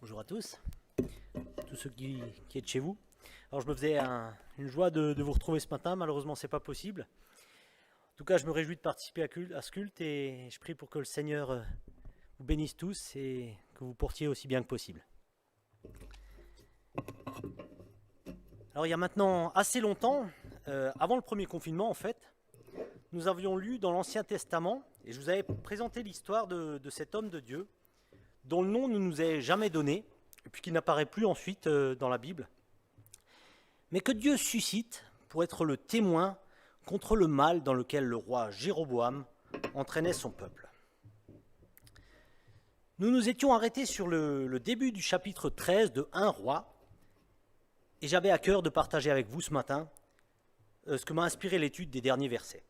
Bonjour à tous ceux qui êtes chez vous. Alors je me faisais une joie de vous retrouver ce matin, malheureusement c'est pas possible. En tout cas je me réjouis de participer à ce culte et je prie pour que le Seigneur vous bénisse tous et que vous portiez aussi bien que possible. Alors il y a maintenant assez longtemps, avant le premier confinement en fait, nous avions lu dans l'Ancien Testament et je vous avais présenté l'histoire de cet homme de Dieu dont le nom ne nous est jamais donné, et puis qui n'apparaît plus ensuite dans la Bible, mais que Dieu suscite pour être le témoin contre le mal dans lequel le roi Jéroboam entraînait son peuple. Nous nous étions arrêtés sur le début du chapitre 13 de 1 Roi, et j'avais à cœur de partager avec vous ce matin ce que m'a inspiré l'étude des derniers versets.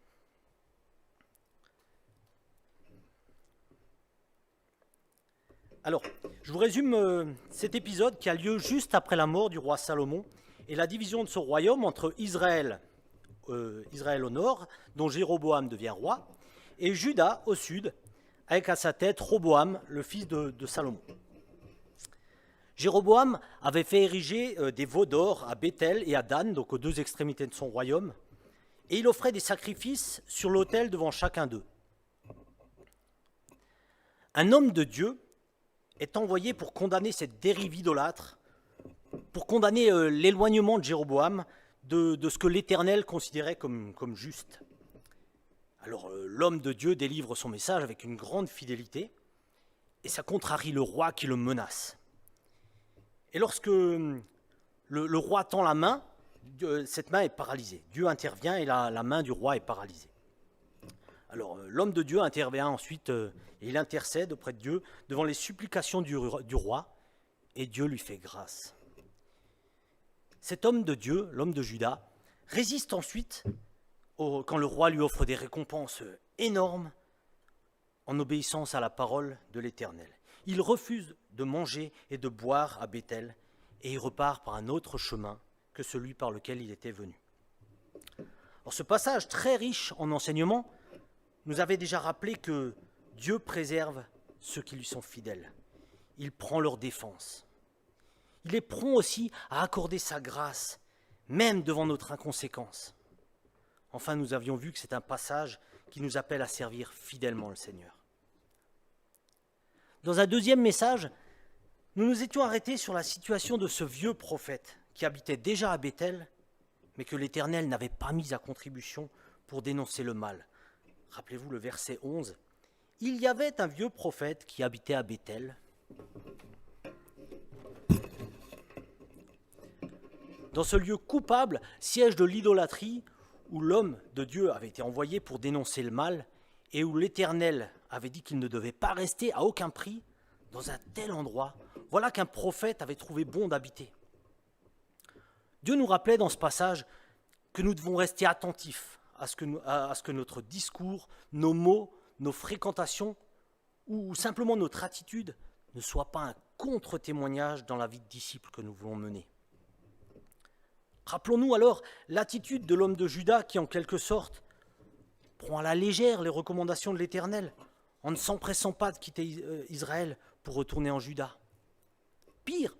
Alors, je vous résume cet épisode qui a lieu juste après la mort du roi Salomon et la division de son royaume entre Israël au nord, dont Jéroboam devient roi, et Juda au sud, avec à sa tête Roboam, le fils de Salomon. Jéroboam avait fait ériger des veaux d'or à Béthel et à Dan, donc aux deux extrémités de son royaume, et il offrait des sacrifices sur l'autel devant chacun d'eux. Un homme de Dieu est envoyé pour condamner cette dérive idolâtre, pour condamner l'éloignement de Jéroboam de ce que l'Éternel considérait comme juste. Alors l'homme de Dieu délivre son message avec une grande fidélité, et ça contrarie le roi qui le menace. Et lorsque le roi tend la main, cette main est paralysée. Dieu intervient et la main du roi est paralysée. Alors l'homme de Dieu intervient ensuite et il intercède auprès de Dieu devant les supplications du roi, et Dieu lui fait grâce. Cet homme de Dieu, l'homme de Juda, résiste ensuite quand le roi lui offre des récompenses énormes en obéissance à la parole de l'Éternel. Il refuse de manger et de boire à Béthel et il repart par un autre chemin que celui par lequel il était venu. Alors, ce passage très riche en enseignements nous avait déjà rappelé que Dieu préserve ceux qui lui sont fidèles. Il prend leur défense. Il est prompt aussi à accorder sa grâce, même devant notre inconséquence. Enfin, nous avions vu que c'est un passage qui nous appelle à servir fidèlement le Seigneur. Dans un deuxième message, nous nous étions arrêtés sur la situation de ce vieux prophète qui habitait déjà à Béthel, mais que l'Éternel n'avait pas mis à contribution pour dénoncer le mal. Rappelez-vous le verset 11. « Il y avait un vieux prophète qui habitait à Béthel. Dans ce lieu coupable, siège de l'idolâtrie, où l'homme de Dieu avait été envoyé pour dénoncer le mal, et où l'Éternel avait dit qu'il ne devait pas rester à aucun prix, dans un tel endroit, voilà qu'un prophète avait trouvé bon d'habiter. » Dieu nous rappelait dans ce passage que nous devons rester attentifs à ce que notre discours, nos mots, nos fréquentations ou simplement notre attitude ne soient pas un contre-témoignage dans la vie de disciple que nous voulons mener. Rappelons-nous alors l'attitude de l'homme de Juda qui, en quelque sorte, prend à la légère les recommandations de l'Éternel en ne s'empressant pas de quitter Israël pour retourner en Juda. Pire,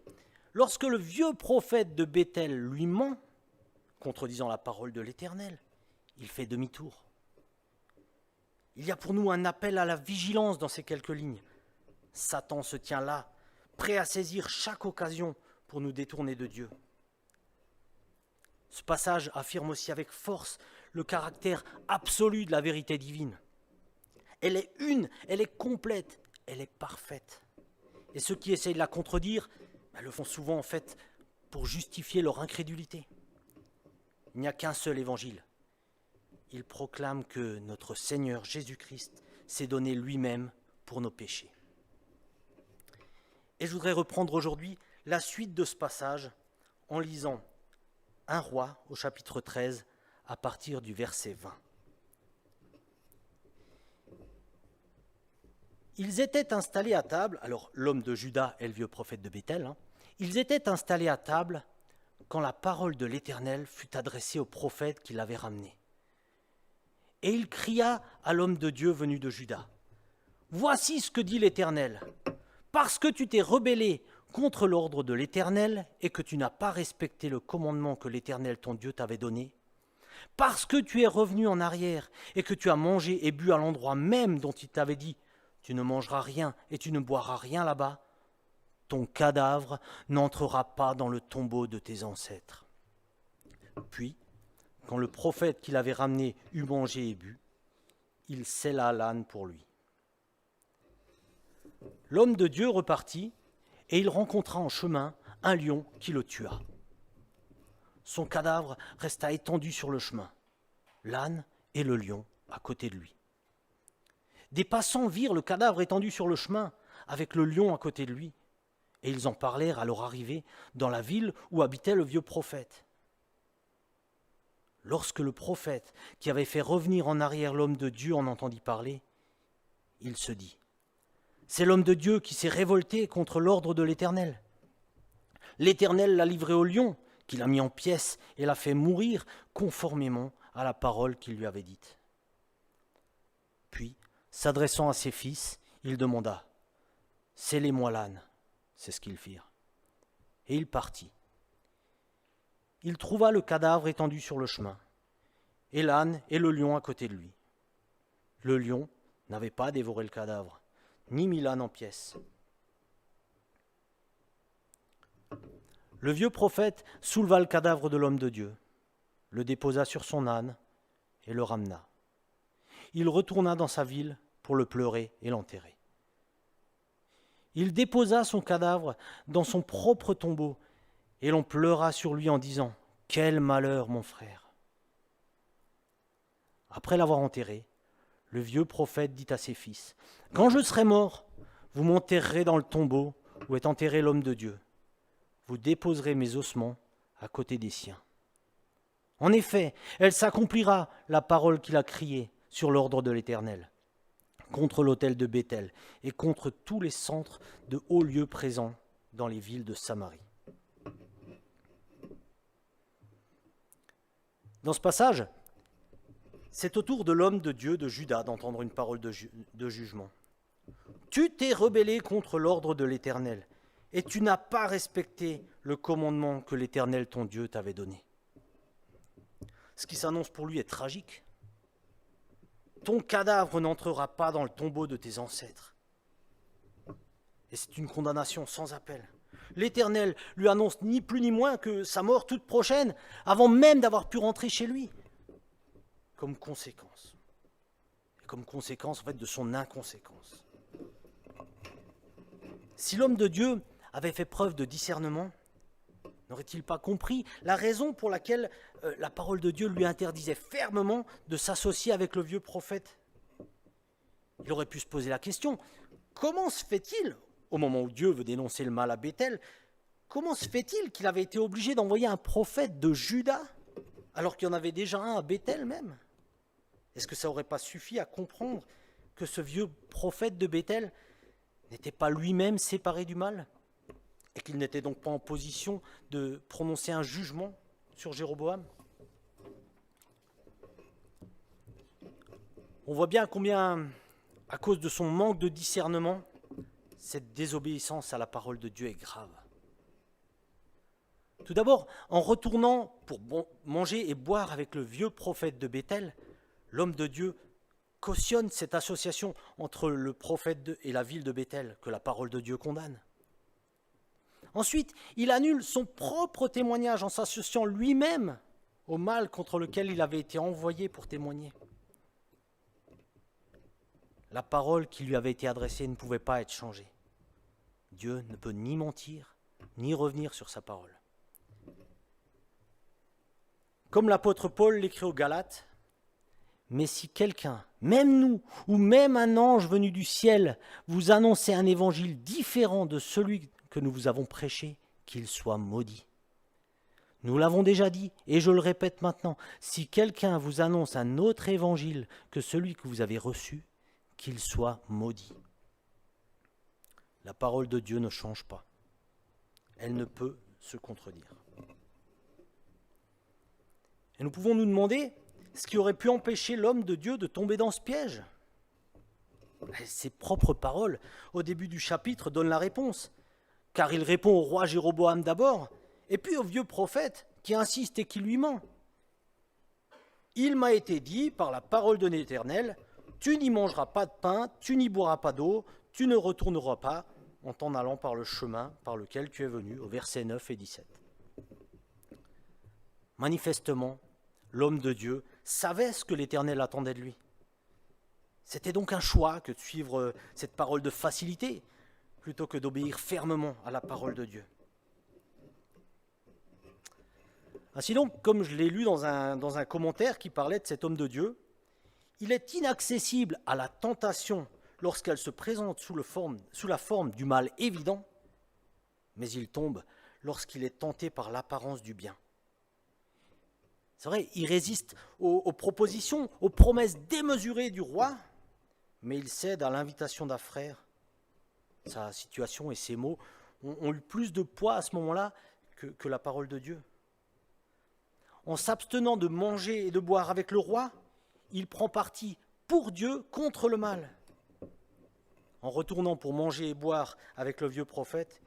lorsque le vieux prophète de Béthel lui ment, contredisant la parole de l'Éternel, il fait demi-tour. Il y a pour nous un appel à la vigilance dans ces quelques lignes. Satan se tient là, prêt à saisir chaque occasion pour nous détourner de Dieu. Ce passage affirme aussi avec force le caractère absolu de la vérité divine. Elle est une, elle est complète, elle est parfaite. Et ceux qui essayent de la contredire le font souvent en fait pour justifier leur incrédulité. Il n'y a qu'un seul évangile. Il proclame que notre Seigneur Jésus-Christ s'est donné lui-même pour nos péchés. Et je voudrais reprendre aujourd'hui la suite de ce passage en lisant 1 Roi au chapitre 13 à partir du verset 20. Ils étaient installés à table, alors l'homme de Juda est le vieux prophète de Béthel, ils étaient installés à table quand la parole de l'Éternel fut adressée au prophète qui l'avait ramené. Et il cria à l'homme de Dieu venu de Juda. « Voici ce que dit l'Éternel. Parce que tu t'es rebellé contre l'ordre de l'Éternel et que tu n'as pas respecté le commandement que l'Éternel ton Dieu t'avait donné, parce que tu es revenu en arrière et que tu as mangé et bu à l'endroit même dont il t'avait dit « Tu ne mangeras rien et tu ne boiras rien là-bas », ton cadavre n'entrera pas dans le tombeau de tes ancêtres. Puis, quand le prophète qui l'avait ramené eut mangé et bu, il sella l'âne pour lui. L'homme de Dieu repartit, et il rencontra en chemin un lion qui le tua. Son cadavre resta étendu sur le chemin, l'âne et le lion à côté de lui. Des passants virent le cadavre étendu sur le chemin, avec le lion à côté de lui, et ils en parlèrent à leur arrivée dans la ville où habitait le vieux prophète. Lorsque le prophète, qui avait fait revenir en arrière l'homme de Dieu, en entendit parler, il se dit « C'est l'homme de Dieu qui s'est révolté contre l'ordre de l'Éternel. L'Éternel l'a livré au lion, qui l'a mis en pièces et l'a fait mourir conformément à la parole qu'il lui avait dite. » Puis, s'adressant à ses fils, il demanda « Scellez-moi l'âne. » C'est ce qu'ils firent. Et il partit. Il trouva le cadavre étendu sur le chemin, et l'âne et le lion à côté de lui. Le lion n'avait pas dévoré le cadavre, ni mis l'âne en pièces. Le vieux prophète souleva le cadavre de l'homme de Dieu, le déposa sur son âne et le ramena. Il retourna dans sa ville pour le pleurer et l'enterrer. Il déposa son cadavre dans son propre tombeau, et l'on pleura sur lui en disant « Quel malheur, mon frère !» Après l'avoir enterré, le vieux prophète dit à ses fils « Quand je serai mort, vous m'enterrerez dans le tombeau où est enterré l'homme de Dieu. Vous déposerez mes ossements à côté des siens. » En effet, elle s'accomplira, la parole qu'il a criée sur l'ordre de l'Éternel, contre l'autel de Béthel et contre tous les centres de hauts lieux présents dans les villes de Samarie. Dans ce passage, c'est au tour de l'homme de Dieu de Juda d'entendre une parole de jugement. « Tu t'es rebellé contre l'ordre de l'Éternel, et tu n'as pas respecté le commandement que l'Éternel ton Dieu t'avait donné. » Ce qui s'annonce pour lui est tragique. Ton cadavre n'entrera pas dans le tombeau de tes ancêtres. Et c'est une condamnation sans appel. L'Éternel lui annonce ni plus ni moins que sa mort toute prochaine, avant même d'avoir pu rentrer chez lui. Comme conséquence. Et comme conséquence, en fait, de son inconséquence. Si l'homme de Dieu avait fait preuve de discernement, n'aurait-il pas compris la raison pour laquelle la parole de Dieu lui interdisait fermement de s'associer avec le vieux prophète? Il aurait pu se poser la question, comment se fait-il, au moment où Dieu veut dénoncer le mal à Béthel, comment se fait-il qu'il avait été obligé d'envoyer un prophète de Juda, alors qu'il y en avait déjà un à Béthel même? Est-ce que ça n'aurait pas suffi à comprendre que ce vieux prophète de Béthel n'était pas lui-même séparé du mal, et qu'il n'était donc pas en position de prononcer un jugement sur Jéroboam? On voit bien combien, à cause de son manque de discernement, cette désobéissance à la parole de Dieu est grave. Tout d'abord, en retournant pour manger et boire avec le vieux prophète de Béthel, l'homme de Dieu cautionne cette association entre le prophète et la ville de Béthel que la parole de Dieu condamne. Ensuite, il annule son propre témoignage en s'associant lui-même au mal contre lequel il avait été envoyé pour témoigner. La parole qui lui avait été adressée ne pouvait pas être changée. Dieu ne peut ni mentir, ni revenir sur sa parole. Comme l'apôtre Paul l'écrit aux Galates, « Mais si quelqu'un, même nous, ou même un ange venu du ciel, vous annonçait un évangile différent de celui que nous vous avons prêché, qu'il soit maudit. Nous l'avons déjà dit, et je le répète maintenant, si quelqu'un vous annonce un autre évangile que celui que vous avez reçu, qu'il soit maudit. » La parole de Dieu ne change pas. Elle ne peut se contredire. Et nous pouvons nous demander ce qui aurait pu empêcher l'homme de Dieu de tomber dans ce piège. Ses propres paroles, au début du chapitre, donnent la réponse. car il répond au roi Jéroboam d'abord, et puis au vieux prophète qui insiste et qui lui ment. Il m'a été dit par la parole de l'Éternel, tu n'y mangeras pas de pain, tu n'y boiras pas d'eau, tu ne retourneras pas en t'en allant par le chemin par lequel tu es venu, au versets 9 et 17. Manifestement, l'homme de Dieu savait ce que l'Éternel attendait de lui. C'était donc un choix que de suivre cette parole de facilité, plutôt que d'obéir fermement à la parole de Dieu. Ainsi donc, comme je l'ai lu dans un commentaire qui parlait de cet homme de Dieu, il est inaccessible à la tentation lorsqu'elle se présente sous la forme du mal évident, mais il tombe lorsqu'il est tenté par l'apparence du bien. C'est vrai, il résiste aux propositions, aux promesses démesurées du roi, mais il cède à l'invitation d'un frère. Sa situation et ses mots ont eu plus de poids à ce moment-là que la parole de Dieu. En s'abstenant de manger et de boire avec le roi, il prend parti pour Dieu contre le mal. En retournant pour manger et boire avec le vieux prophète,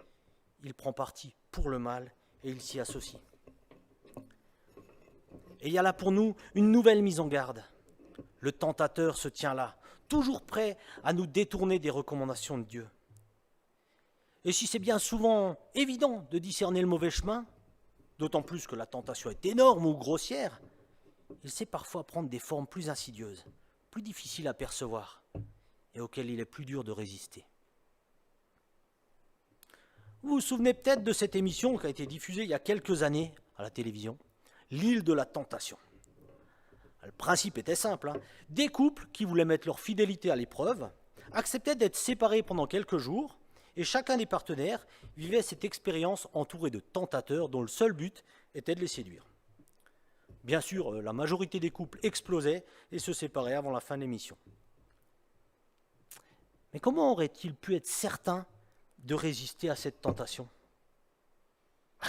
il prend parti pour le mal et il s'y associe. Et il y a là pour nous une nouvelle mise en garde. Le tentateur se tient là, toujours prêt à nous détourner des recommandations de Dieu. Et si c'est bien souvent évident de discerner le mauvais chemin, d'autant plus que la tentation est énorme ou grossière, il sait parfois prendre des formes plus insidieuses, plus difficiles à percevoir et auxquelles il est plus dur de résister. Vous vous souvenez peut-être de cette émission qui a été diffusée il y a quelques années à la télévision, L'île de la tentation. Le principe était simple, Des couples qui voulaient mettre leur fidélité à l'épreuve acceptaient d'être séparés pendant quelques jours et chacun des partenaires vivait cette expérience entourée de tentateurs dont le seul but était de les séduire. Bien sûr, la majorité des couples explosaient et se séparaient avant la fin de l'émission. Mais comment aurait-il pu être certain de résister à cette tentation ?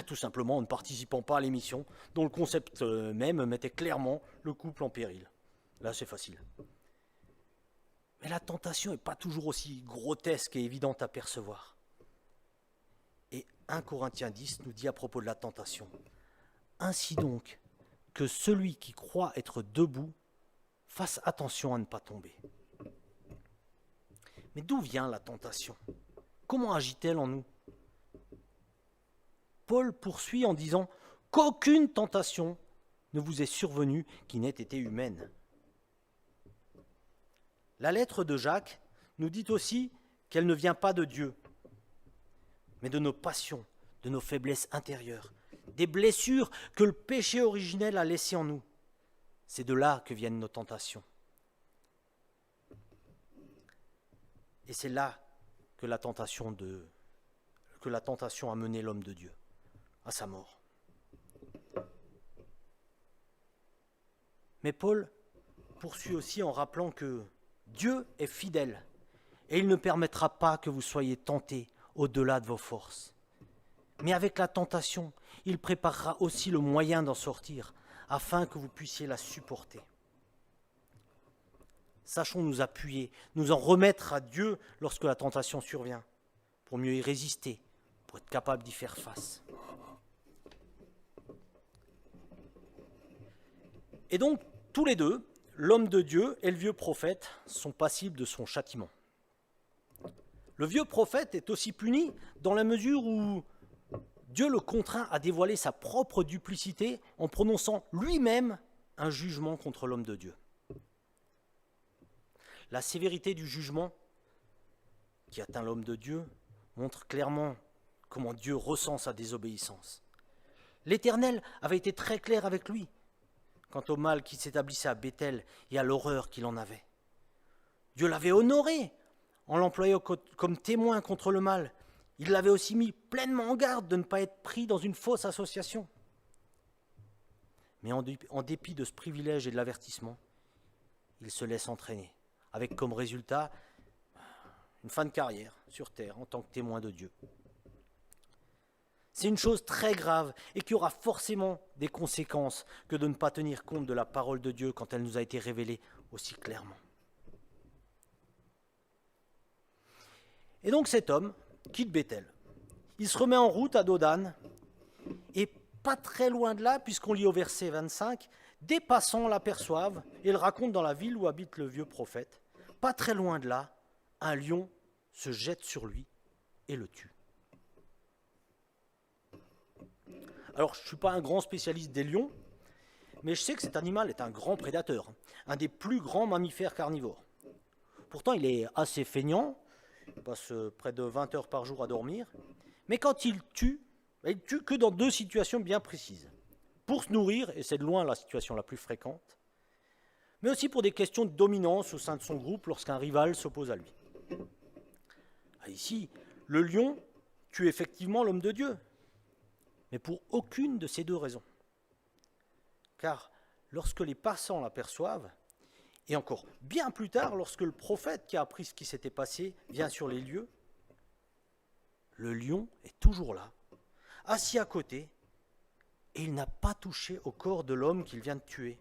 Tout simplement en ne participant pas à l'émission, dont le concept même mettait clairement le couple en péril. Là, c'est facile. Mais la tentation n'est pas toujours aussi grotesque et évidente à percevoir. Et 1 Corinthiens 10 nous dit à propos de la tentation, « Ainsi donc, que celui qui croit être debout fasse attention à ne pas tomber. » Mais d'où vient la tentation ? Comment agit-elle en nous ? Paul poursuit en disant « Qu'aucune tentation ne vous est survenue qui n'ait été humaine. » La lettre de Jacques nous dit aussi qu'elle ne vient pas de Dieu, mais de nos passions, de nos faiblesses intérieures, des blessures que le péché originel a laissées en nous. C'est de là que viennent nos tentations. Et c'est là que la tentation a mené l'homme de Dieu à sa mort. Mais Paul poursuit aussi en rappelant que Dieu est fidèle et il ne permettra pas que vous soyez tentés au-delà de vos forces. Mais avec la tentation, il préparera aussi le moyen d'en sortir afin que vous puissiez la supporter. Sachons nous appuyer, nous en remettre à Dieu lorsque la tentation survient, pour mieux y résister, pour être capable d'y faire face. Et donc, tous les deux, l'homme de Dieu et le vieux prophète, sont passibles de son châtiment. Le vieux prophète est aussi puni dans la mesure où Dieu le contraint à dévoiler sa propre duplicité en prononçant lui-même un jugement contre l'homme de Dieu. La sévérité du jugement qui atteint l'homme de Dieu montre clairement comment Dieu ressent sa désobéissance. L'Éternel avait été très clair avec lui quant au mal qui s'établissait à Béthel et à l'horreur qu'il en avait. Dieu l'avait honoré en l'employant comme témoin contre le mal. Il l'avait aussi mis pleinement en garde de ne pas être pris dans une fausse association. Mais en dépit de ce privilège et de l'avertissement, il se laisse entraîner, avec comme résultat une fin de carrière sur terre en tant que témoin de Dieu. C'est une chose très grave et qui aura forcément des conséquences que de ne pas tenir compte de la parole de Dieu quand elle nous a été révélée aussi clairement. Et donc cet homme quitte Béthel. Il se remet en route à Dodane, et pas très loin de là, puisqu'on lit au verset 25, des passants l'aperçoivent et le racontent dans la ville où habite le vieux prophète. Pas très loin de là, un lion se jette sur lui et le tue. Alors, je ne suis pas un grand spécialiste des lions, mais je sais que cet animal est un grand prédateur, un des plus grands mammifères carnivores. Pourtant, il est assez feignant, il passe près de 20 heures par jour à dormir, mais quand il tue que dans 2 situations bien précises. Pour se nourrir, et c'est de loin la situation la plus fréquente, mais aussi pour des questions de dominance au sein de son groupe lorsqu'un rival s'oppose à lui. Ici, le lion tue effectivement l'homme de Dieu, mais pour aucune de ces 2 raisons. Car lorsque les passants l'aperçoivent, et encore bien plus tard, lorsque le prophète qui a appris ce qui s'était passé vient sur les lieux, le lion est toujours là, assis à côté, et il n'a pas touché au corps de l'homme qu'il vient de tuer.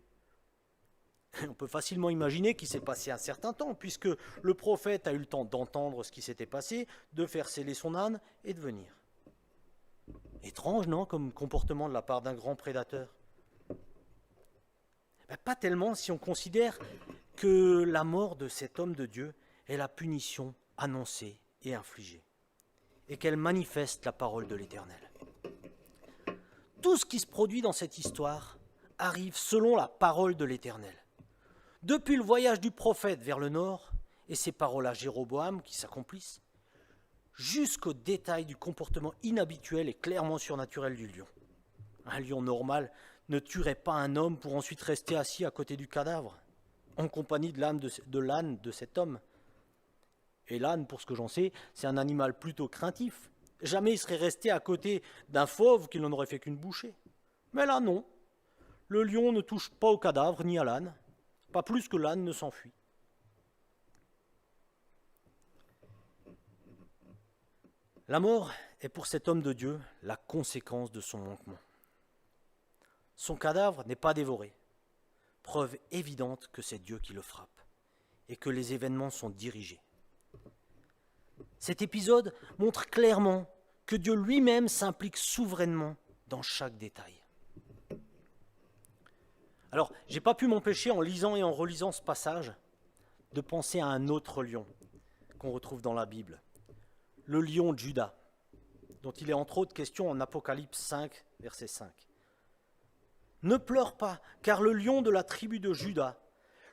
On peut facilement imaginer qu'il s'est passé un certain temps, puisque le prophète a eu le temps d'entendre ce qui s'était passé, de faire sceller son âne et de venir. Étrange, non, comme comportement de la part d'un grand prédateur? Pas tellement si on considère que la mort de cet homme de Dieu est la punition annoncée et infligée, et qu'elle manifeste la parole de l'Éternel. Tout ce qui se produit dans cette histoire arrive selon la parole de l'Éternel. Depuis le voyage du prophète vers le nord et ses paroles à Jéroboam qui s'accomplissent, jusqu'au détail du comportement inhabituel et clairement surnaturel du lion. Un lion normal ne tuerait pas un homme pour ensuite rester assis à côté du cadavre, en compagnie de l'âne de cet homme. Et l'âne, pour ce que j'en sais, c'est un animal plutôt craintif. Jamais il serait resté à côté d'un fauve qui n'en aurait fait qu'une bouchée. Mais là, non. Le lion ne touche pas au cadavre ni à l'âne, pas plus que l'âne ne s'enfuit. La mort est pour cet homme de Dieu la conséquence de son manquement. Son cadavre n'est pas dévoré, preuve évidente que c'est Dieu qui le frappe et que les événements sont dirigés. Cet épisode montre clairement que Dieu lui-même s'implique souverainement dans chaque détail. Alors, je n'ai pas pu m'empêcher, en lisant et en relisant ce passage, de penser à un autre lion qu'on retrouve dans la Bible, le lion de Juda, dont il est entre autres question en Apocalypse 5, verset 5. Ne pleure pas, car le lion de la tribu de Juda,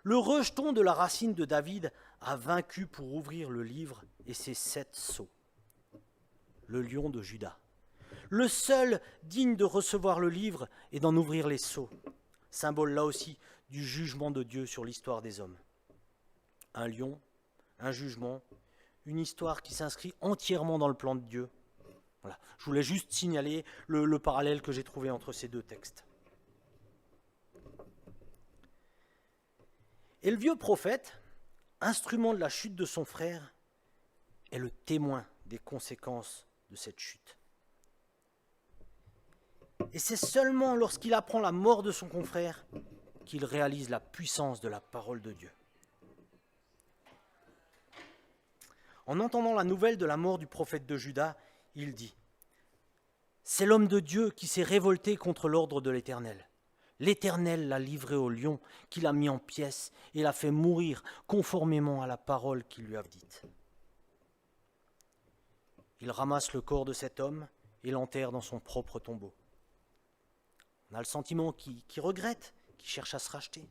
le rejeton de la racine de David, a vaincu pour ouvrir le livre et ses 7 sceaux. Le lion de Juda, le seul digne de recevoir le livre et d'en ouvrir les sceaux, symbole là aussi du jugement de Dieu sur l'histoire des hommes. Un lion, un jugement, une histoire qui s'inscrit entièrement dans le plan de Dieu. Voilà. Je voulais juste signaler le parallèle que j'ai trouvé entre ces 2 textes. Et le vieux prophète, instrument de la chute de son frère, est le témoin des conséquences de cette chute. Et c'est seulement lorsqu'il apprend la mort de son confrère qu'il réalise la puissance de la parole de Dieu. En entendant la nouvelle de la mort du prophète de Juda, il dit « C'est l'homme de Dieu qui s'est révolté contre l'ordre de l'Éternel. L'Éternel l'a livré au lion, qui l'a mis en pièces et l'a fait mourir conformément à la parole qu'il lui a dite. » Il ramasse le corps de cet homme et l'enterre dans son propre tombeau. On a le sentiment qu'il regrette, qu'il cherche à se racheter.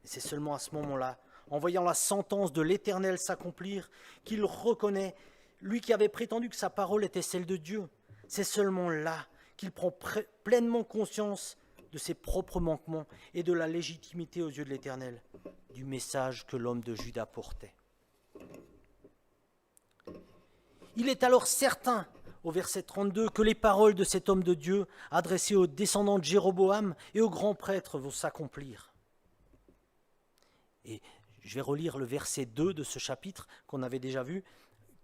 Et c'est seulement à ce moment-là, en voyant la sentence de l'Éternel s'accomplir, qu'il reconnaît, lui qui avait prétendu que sa parole était celle de Dieu, c'est seulement là qu'il prend pleinement conscience de ses propres manquements et de la légitimité aux yeux de l'Éternel du message que l'homme de Juda portait. Il est alors certain, au verset 32, que les paroles de cet homme de Dieu, adressées aux descendants de Jéroboam et aux grands prêtres, vont s'accomplir. Et je vais relire le verset 2 de ce chapitre qu'on avait déjà vu,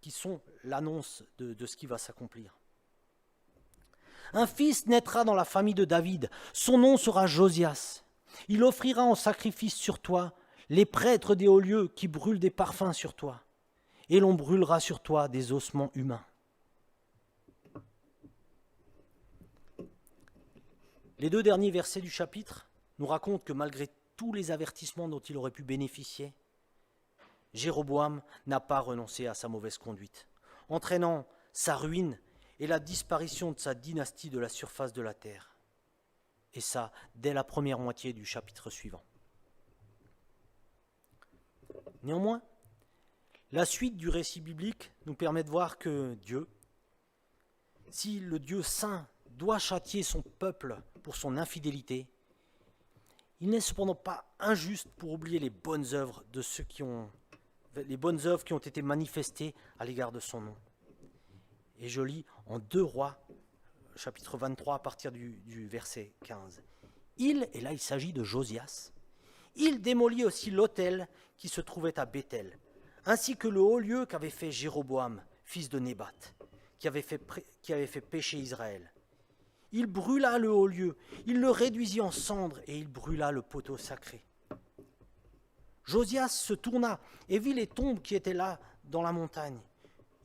qui sont l'annonce de ce qui va s'accomplir. Un fils naîtra dans la famille de David, son nom sera Josias. Il offrira en sacrifice sur toi les prêtres des hauts lieux qui brûlent des parfums sur toi, et l'on brûlera sur toi des ossements humains. Les 2 derniers versets du chapitre nous racontent que malgré tous les avertissements dont il aurait pu bénéficier, Jéroboam n'a pas renoncé à sa mauvaise conduite, entraînant sa ruine et la disparition de sa dynastie de la surface de la terre. Et ça, dès la première moitié du chapitre suivant. Néanmoins, la suite du récit biblique nous permet de voir que Dieu, si le Dieu saint doit châtier son peuple pour son infidélité, il n'est cependant pas injuste pour oublier les bonnes œuvres de ceux qui ont été manifestées à l'égard de son nom. Et je lis en 2 Rois, chapitre 23, à partir du verset 15. Et là il s'agit de Josias, il démolit aussi l'autel qui se trouvait à Béthel, ainsi que le haut lieu qu'avait fait Jéroboam, fils de Nébat, qui avait fait pécher Israël. Il brûla le haut lieu, il le réduisit en cendres et il brûla le poteau sacré. Josias se tourna et vit les tombes qui étaient là dans la montagne.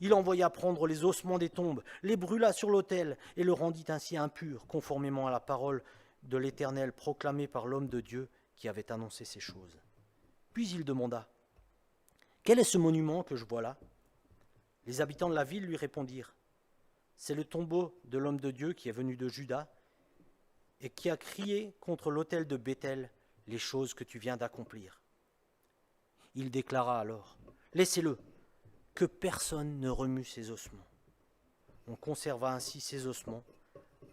Il envoya prendre les ossements des tombes, les brûla sur l'autel et le rendit ainsi impur, conformément à la parole de l'Éternel proclamée par l'homme de Dieu qui avait annoncé ces choses. Puis il demanda : « Quel est ce monument que je vois là ?» Les habitants de la ville lui répondirent : « C'est le tombeau de l'homme de Dieu qui est venu de Juda et qui a crié contre l'autel de Béthel les choses que tu viens d'accomplir. » Il déclara alors : « Laissez-le, que personne ne remue ses ossements. » On conserva ainsi ses ossements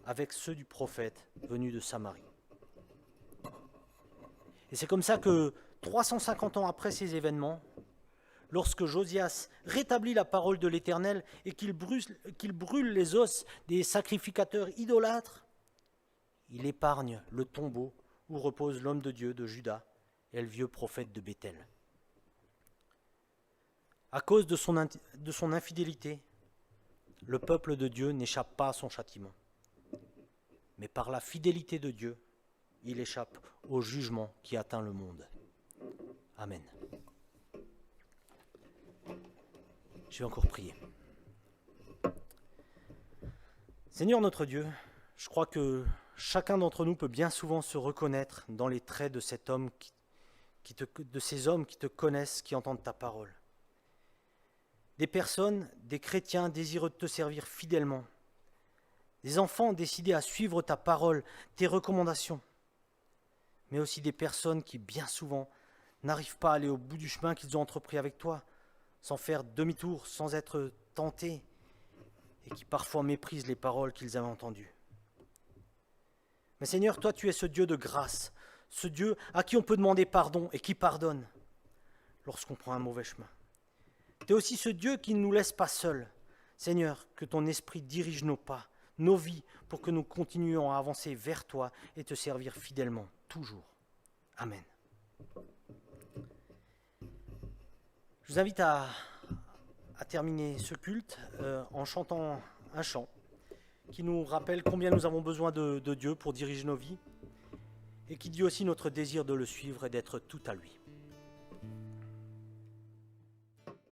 avec ceux du prophète venu de Samarie. Et c'est comme ça que 350 ans après ces événements, lorsque Josias rétablit la parole de l'Éternel et qu'il brûle les os des sacrificateurs idolâtres, il épargne le tombeau où repose l'homme de Dieu de Juda et le vieux prophète de Béthel. À cause de son infidélité, le peuple de Dieu n'échappe pas à son châtiment. Mais par la fidélité de Dieu, il échappe au jugement qui atteint le monde. Amen. Je vais encore prier. Seigneur notre Dieu, je crois que chacun d'entre nous peut bien souvent se reconnaître dans les traits de cet homme de ces hommes qui te connaissent, qui entendent ta parole. Des personnes, des chrétiens désireux de te servir fidèlement, des enfants décidés à suivre ta parole, tes recommandations, mais aussi des personnes qui bien souvent n'arrivent pas à aller au bout du chemin qu'ils ont entrepris avec toi, sans faire demi-tour, sans être tentés, et qui parfois méprisent les paroles qu'ils avaient entendues. Mais Seigneur, toi tu es ce Dieu de grâce, ce Dieu à qui on peut demander pardon et qui pardonne lorsqu'on prend un mauvais chemin. Tu es aussi ce Dieu qui ne nous laisse pas seuls. Seigneur, que ton esprit dirige nos pas, nos vies, pour que nous continuions à avancer vers toi et te servir fidèlement, toujours. Amen. Je vous invite à terminer ce culte en chantant un chant qui nous rappelle combien nous avons besoin de Dieu pour diriger nos vies et qui dit aussi notre désir de le suivre et d'être tout à lui.